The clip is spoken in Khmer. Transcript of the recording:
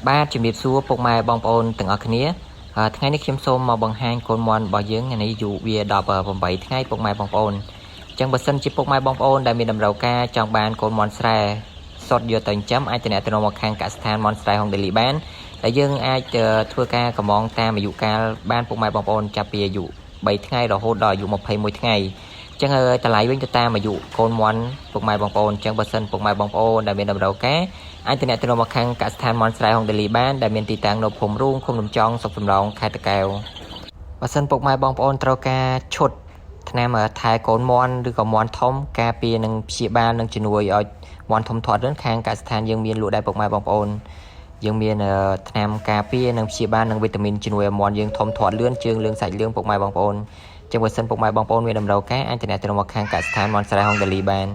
បាទជំរាបសួរពុកម៉ែបងប្អូនទាំងអស់គ្នាថ្ងៃនេះខ្ញុំសូមមកបង្ហាញកូនមន់របស់យើងថ្ងៃនេះអាយុវា18ថ្ងៃពុកម៉ែបងប្អូនអញ្ចឹងបើសិនជាពុកម៉ែបងប្អូនដែលមានតម្រូវការចង់បានកូនមន់ស្រែសុទ្ធយកទៅចិញ្ចឹមអាចទំនាក់ទំនងមកខាងកសិដ្ឋានមន់ស្រែហុងដេលីបានដែលយើងអាចធ្វើការកម្មងតាមអាយុកាលបានពុកម៉ែបងប្អូនចាប់ពីអាយុ3ថ្ងៃរហូតដល់អាយុ21ថ្ងៃចឹងតម្លៃវិញទៅតាមអាយុកូនមន់ពុកម៉ែបងប្អូនចឹងបើសិនពុកម៉ែបងប្អូនដែលមានតម្រូវការអាចទំនាក់ទំនងមកខាងកសិដ្ឋានមន់ស្រែហុងដេលីបានដែលមានទីតាំងនៅភូមិរូងឃុំលំចង់ស្រុកសំរោងខេត្តតាកែវបើសិនពុកម៉ែបងប្អូនត្រូវការឈុតថ្នាំថែកូនមន់ឬក៏មន់ធំការពារនិងព្យាបាលនិងជំនួយឲ្យមន់ធំធាត់នឹងខាងកសិដ្ឋានយើងមានលក់ដែរពុកម៉ែបងប្អូនយើងមានថ្នាំការពារនិងព្យាបាលនិងវីតាមីនជំនួយឲ្យមន់យើងធំធាត់លឿនជើងលឿងសាច់លឿងពុកម៉ែបងប្អូនចឹងបើសិនពុកម៉ែបងប្អូនមានតម្រូវការអាចទំនាក់ទំនងមកខាងកសិដ្ឋានមន់ស្រែហុងដេលីបាន